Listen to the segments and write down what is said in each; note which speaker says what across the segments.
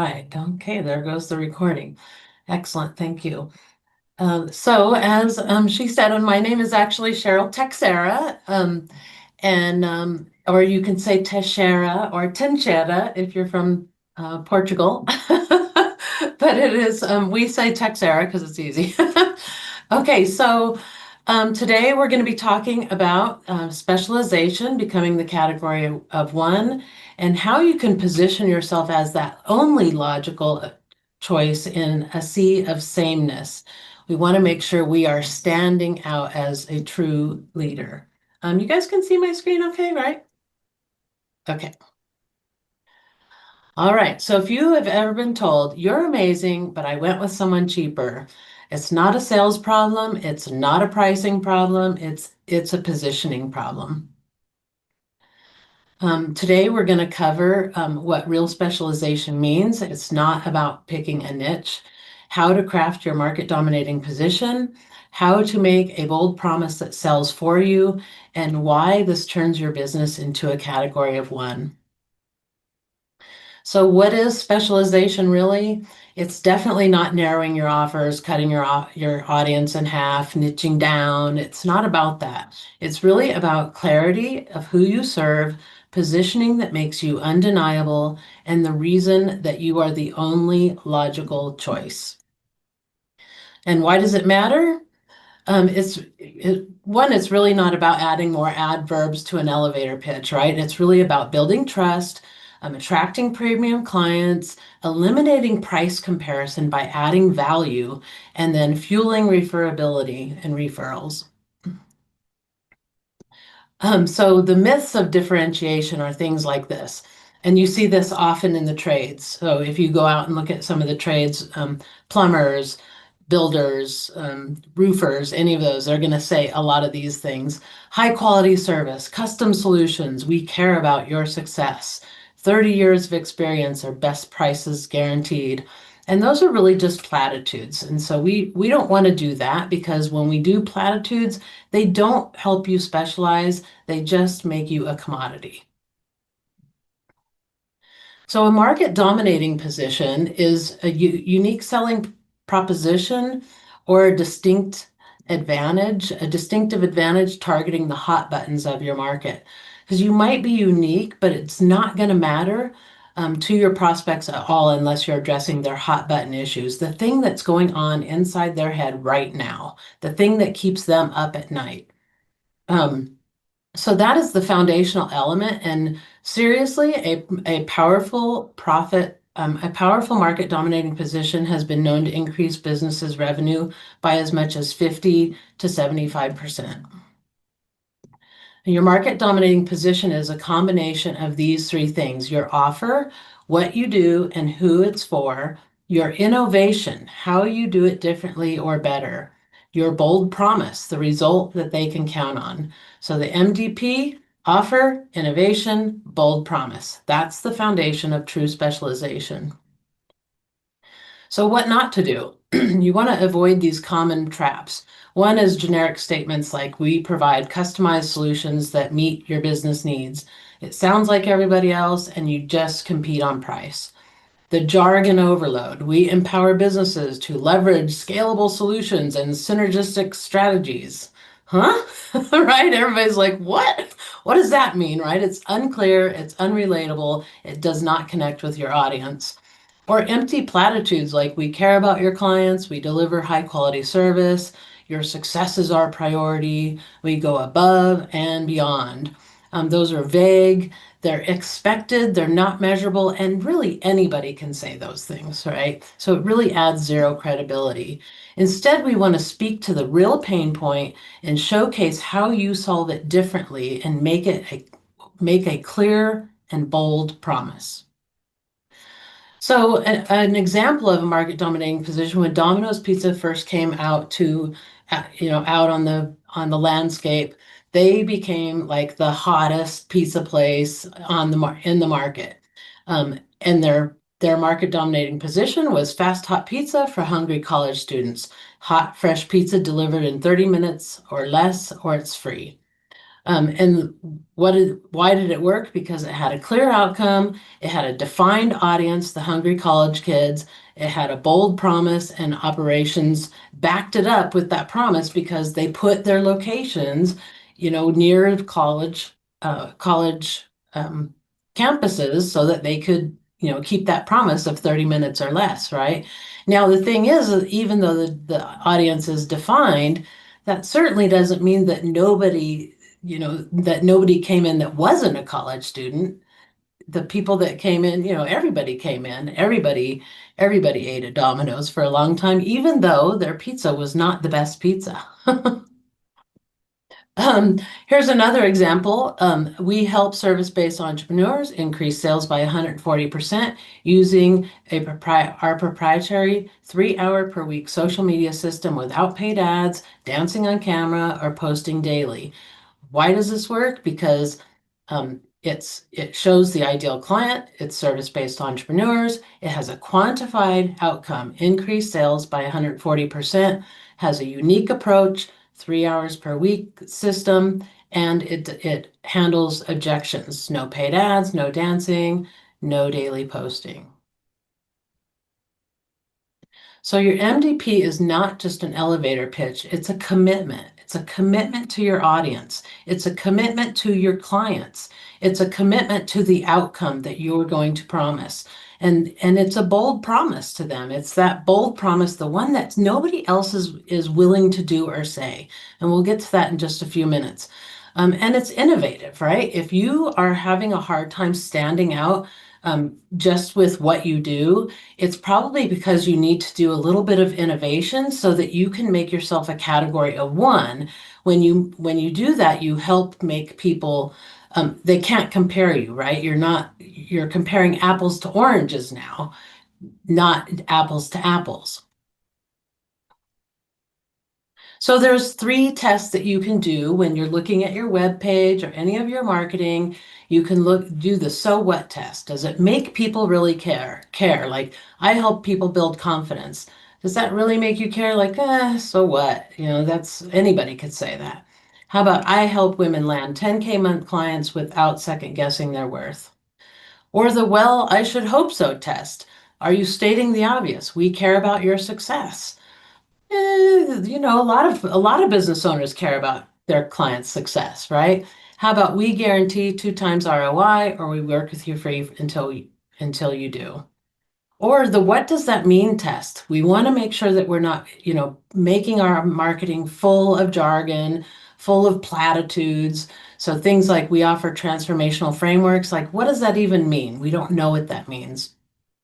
Speaker 1: right. Okay, there goes the recording. Excellent. Thank you. So as she said, and my name is actually Cheryl Texeira, or you can say Teixeira or Tenchera if you're from Portugal. But it is, we say Texeira because it's easy. Okay, so today we're going to be talking about specialization, becoming the category of one, and how you can position yourself as that only logical choice in a sea of sameness. We want to make sure we are standing out as a true leader. You guys can see my screen okay, right? Okay. All right. So if you have ever been told, you're amazing, but I went with someone cheaper, it's not a sales problem. It's not a pricing problem. It's a positioning problem. Today we're going to cover what real specialization means. It's not about picking a niche, how to craft your market dominating position, how to make a bold promise that sells for you, and why this turns your business into a category of one. So what is specialization really? It's definitely not narrowing your offers, cutting your audience in half, niching down. It's not about that. It's really about clarity of who you serve, positioning that makes you undeniable, and the reason that you are the only logical choice. And why does it matter? It's really not about adding more adverbs to an elevator pitch, right? It's really about building trust, attracting premium clients, eliminating price comparison by adding value, and then fueling referability and referrals. So the myths of differentiation are things like this. And you see this often in the trades. So if you go out and look at some of the trades, plumbers, builders, roofers, any of those, they're going to say a lot of these things. High quality service, custom solutions, we care about your success. 30 years of experience or best prices guaranteed. And those are really just platitudes. And so we don't want to do that, because when we do platitudes, they don't help you specialize. They just make you a commodity. So a market dominating position is a unique selling proposition or a distinctive advantage targeting the hot buttons of your market. Because you might be unique, but it's not going to matter to your prospects at all unless you're addressing their hot button issues, the thing that's going on inside their head right now, the thing that keeps them up at night. So that is the foundational element. And seriously, a powerful market dominating position has been known to increase businesses' revenue by as much as 50 to 75%. Your market dominating position is a combination of these three things: your offer, what you do and who it's for; your innovation, how you do it differently or better; your bold promise, the result that they can count on. So the MDP: offer, innovation, bold promise. That's the foundation of true specialization. So what not to do? You want to avoid these common traps. One is generic statements like, we provide customized solutions that meet your business needs. It sounds like everybody else and you just compete on price. The jargon overload. We empower businesses to leverage scalable solutions and synergistic strategies. Huh? Right? Everybody's like, what? What does that mean, right? It's unclear, it's unrelatable, it does not connect with your audience. Or empty platitudes like, we care about your clients, we deliver high quality service, your success is our priority, we go above and beyond. Those are vague, they're expected, they're not measurable, and really anybody can say those things, right? So it really adds zero credibility. Instead, we want to speak to the real pain point and showcase how you solve it differently and make a clear and bold promise. So an example of a market dominating position, when Domino's Pizza first came out out on the landscape, they became like the hottest pizza place in the market. And their market dominating position was fast hot pizza for hungry college students. Hot fresh pizza delivered in 30 minutes or less, or it's free. And why did it work? Because it had a clear outcome, it had a defined audience, the hungry college kids, it had a bold promise, and operations backed it up with that promise because they put their locations, near college um, campuses so that they could, keep that promise of 30 minutes or less, right? Now, the thing is, even though the audience is defined, that certainly doesn't mean that nobody came in that wasn't a college student. The people that came in, everybody came in. Everybody ate at Domino's for a long time, even though their pizza was not the best pizza. Um, Here's another example. We help service-based entrepreneurs increase sales by 140% using our proprietary 3-hour per week social media system without paid ads, dancing on camera, or posting daily. Why does this work? Because it shows the ideal client, it's service-based entrepreneurs, it has a quantified outcome, increased sales by 140%, has a unique approach, 3 hours per week system, and it handles objections, no paid ads, no dancing, no daily posting. So your MDP is not just an elevator pitch, it's a commitment. It's a commitment to your audience. It's a commitment to your clients. It's a commitment to the outcome that you're going to promise. And it's a bold promise to them. It's that bold promise, the one that nobody else is willing to do or say. And we'll get to that in just a few minutes. And it's innovative, right? If you are having a hard time standing out just with what you do, it's probably because you need to do a little bit of innovation so that you can make yourself a category of one. When you do that, you help make people they can't compare you, right? You're comparing apples to oranges now, not apples to apples. So there's 3 tests that you can do when you're looking at your web page or any of your marketing. You can do the so what test. Does it make people really care? Like I help people build confidence. Does that really make you care? Like, so what? That's anybody could say that. How about I help women land 10K month clients without second guessing their worth? Or the well, I should hope so test. Are you stating the obvious? We care about your success. A lot of business owners care about their clients' success, right? How about we guarantee 2 times ROI, or we work with you free until you do? Or the what does that mean test? We want to make sure that we're not, making our marketing full of jargon, full of platitudes. So things like we offer transformational frameworks, like what does that even mean? We don't know what that means.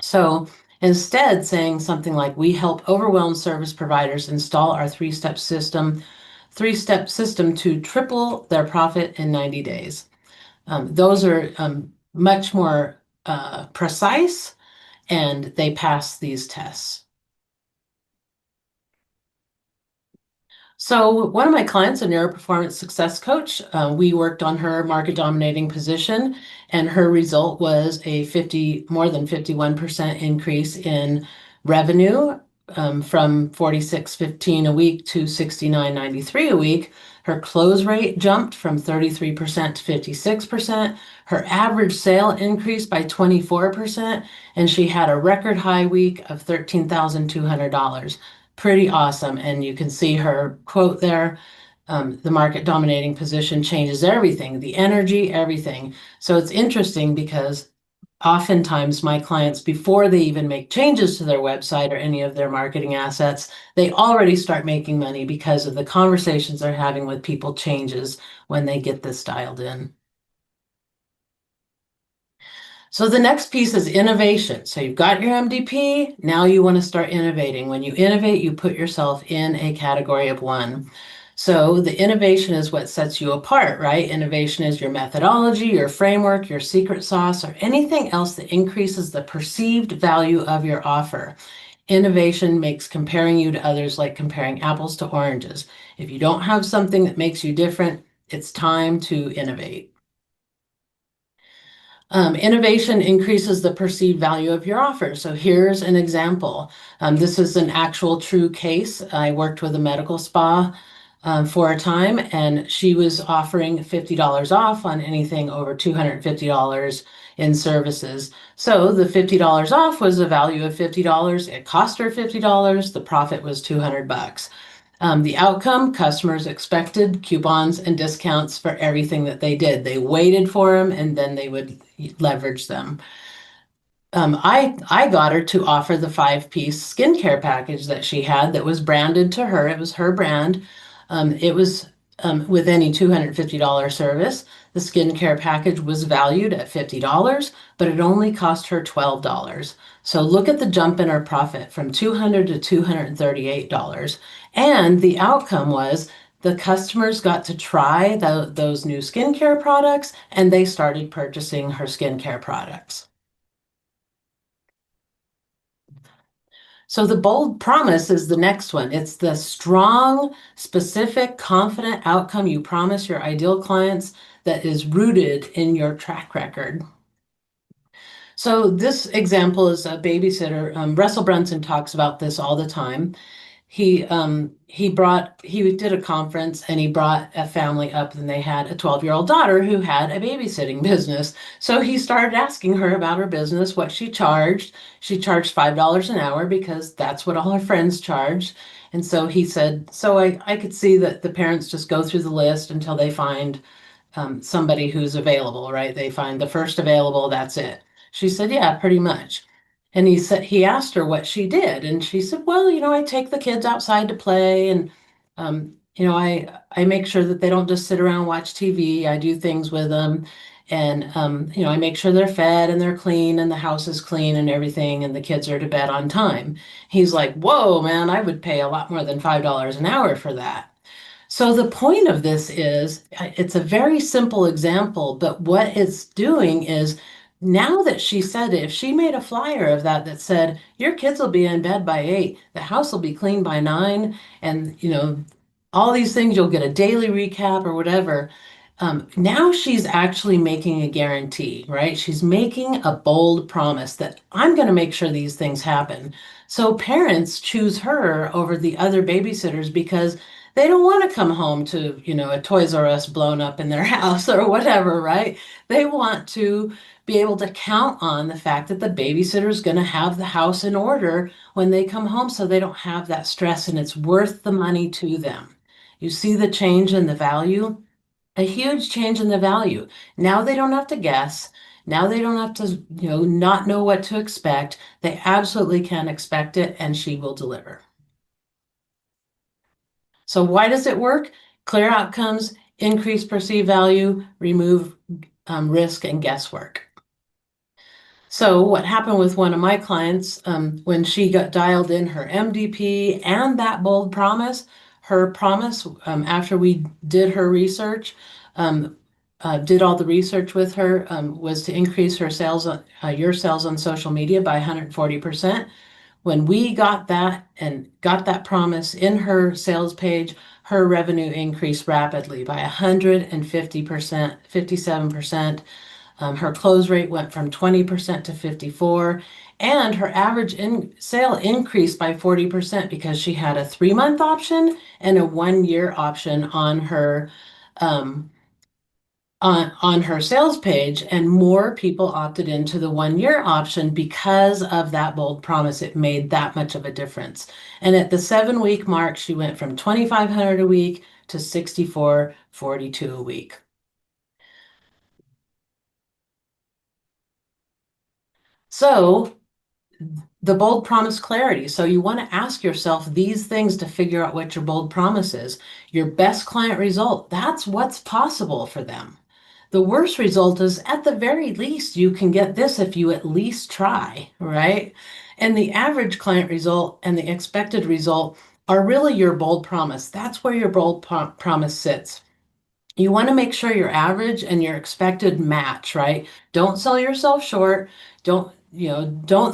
Speaker 1: So instead, saying something like, we help overwhelmed service providers install our three-step system to triple their profit in 90 days. Those are much more precise, and they pass these tests. So one of my clients, a neuroperformance success coach, we worked on her market dominating position, and her result was more than 51% increase in revenue, from 46.15 a week to 69.93 a week. Her close rate jumped from 33% to 56%. Her average sale increased by 24%, and she had a record high week of $13,200. Pretty awesome. And you can see her quote there. The market dominating position changes everything, the energy, everything. So it's interesting because oftentimes my clients, before they even make changes to their website or any of their marketing assets, they already start making money because of the conversations they're having with people changes when they get this dialed in. So the next piece is innovation. So you've got your MDP, now you want to start innovating. When you innovate, you put yourself in a category of one. So the innovation is what sets you apart, right? Innovation is your methodology, your framework, your secret sauce, or anything else that increases the perceived value of your offer. Innovation makes comparing you to others like comparing apples to oranges. If you don't have something that makes you different, it's time to innovate. Innovation increases the perceived value of your offer. So here's an example. This is an actual true case. I worked with a medical spa for a time, and she was offering $50 off on anything over $250 in services. So the $50 off was a value of $50. It cost her $50. The profit was 200 bucks. The outcome, customers expected coupons and discounts for everything that they did. They waited for them and then they would leverage them. I got her to offer the 5-piece skincare package that she had that was branded to her. It was her brand. It was with any $250 service. The skincare package was valued at $50, but it only cost her $12. So look at the jump in her profit from $200 to $238. And the outcome was the customers got to try those new skincare products and they started purchasing her skincare products. So the bold promise is the next one. It's the strong, specific, confident outcome you promise your ideal clients that is rooted in your track record. So this example is a babysitter. Russell Brunson talks about this all the time. He did a conference and he brought a family up and they had a 12-year-old daughter who had a babysitting business. So he started asking her about her business, what she charged. She charged $5 an hour because that's what all her friends charged. And so he said, so I could see that the parents just go through the list until they find somebody who's available, right? They find the first available, that's it. She said, yeah, pretty much. And he asked her what she did, and she said, well, I take the kids outside to play, and I make sure that they don't just sit around and watch TV. I do things with them, and I make sure they're fed and they're clean and the house is clean and everything, and the kids are to bed on time. He's like, whoa, man, I would pay a lot more than $5 an hour for that. So the point of this is, it's a very simple example, but what it's doing is now that she said it, if she made a flyer of that said, your kids will be in bed by 8, the house will be clean by 9, and all these things, you'll get a daily recap or whatever. Now she's actually making a guarantee, right? She's making a bold promise that I'm going to make sure these things happen. So parents choose her over the other babysitters because they don't want to come home to, a Toys R Us blown up in their house or whatever, right? They want to be able to count on the fact that the babysitter is going to have the house in order when they come home so they don't have that stress and it's worth the money to them. You see the change in the value? A huge change in the value. Now they don't have to guess. Now they don't have to, not know what to expect. They absolutely can expect it and she will deliver. So why does it work? Clear outcomes, increase perceived value, remove risk and guesswork. So what happened with one of my clients when she got dialed in her MDP and that bold promise, her promise after we did her research, did all the research with her, was to increase her sales, your sales on social media by 140%. When we got that and got that promise in her sales page, her revenue increased rapidly by 150%, 57%. Her close rate went from 20% to 54%, and her average sale increased by 40% because she had a 3-month option and a 1-year option on her on her sales page, and more people opted into the 1-year option because of that bold promise. It made that much of a difference. And at the 7-week mark, she went from 2,500 a week to 6,442 a week. So the bold promise clarity. So you want to ask yourself these things to figure out what your bold promise is. Your best client result, that's what's possible for them. The worst result is at the very least, you can get this if you at least try, right? And the average client result and the expected result are really your bold promise. That's where your bold promise sits. You want to make sure your average and your expected match, right? Don't sell yourself short. Don't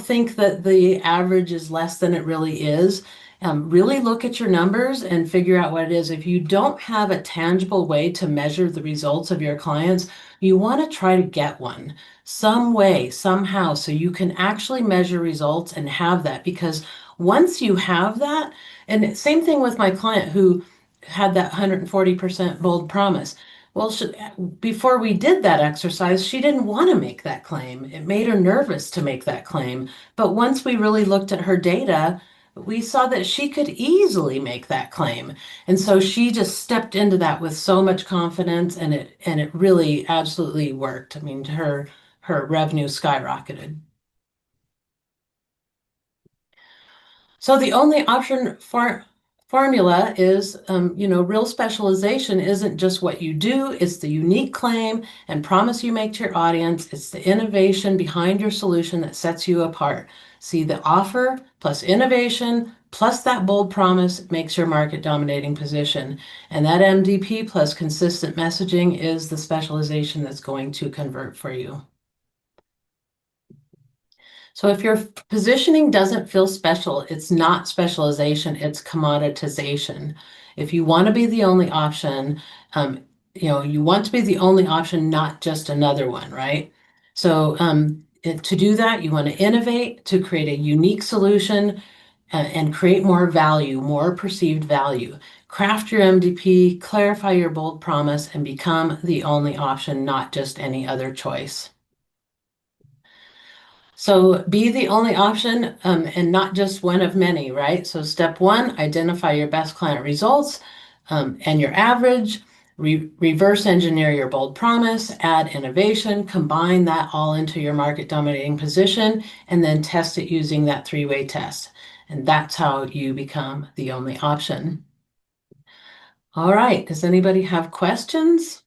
Speaker 1: think that the average is less than it really is. Really look at your numbers and figure out what it is. If you don't have a tangible way to measure the results of your clients, you want to try to get one some way, somehow, so you can actually measure results and have that. Because once you have that, and same thing with my client had that 140% bold promise. Well, before we did that exercise, she didn't want to make that claim. It made her nervous to make that claim. But once we really looked at her data, we saw that she could easily make that claim. And so she just stepped into that with so much confidence, and it really absolutely worked. I mean, her revenue skyrocketed. So the only option for formula is, real specialization isn't just what you do, it's the unique claim and promise you make to your audience. It's the innovation behind your solution that sets you apart. See, the offer plus innovation plus that bold promise makes your market dominating position. And that MDP plus consistent messaging is the specialization that's going to convert for you. So if your positioning doesn't feel special, it's not specialization, it's commoditization. If you want to be the only option, you want to be the only option, not just another one, right? So to do that, you want to innovate to create a unique solution and create more value, more perceived value. Craft your MDP, clarify your bold promise, and become the only option, not just any other choice. So be the only option and not just one of many, right? So step one, identify your best client results and your average, reverse engineer your bold promise, add innovation, combine that all into your market dominating position, and then test it using that three-way test. And that's how you become the only option. All right, does anybody have questions?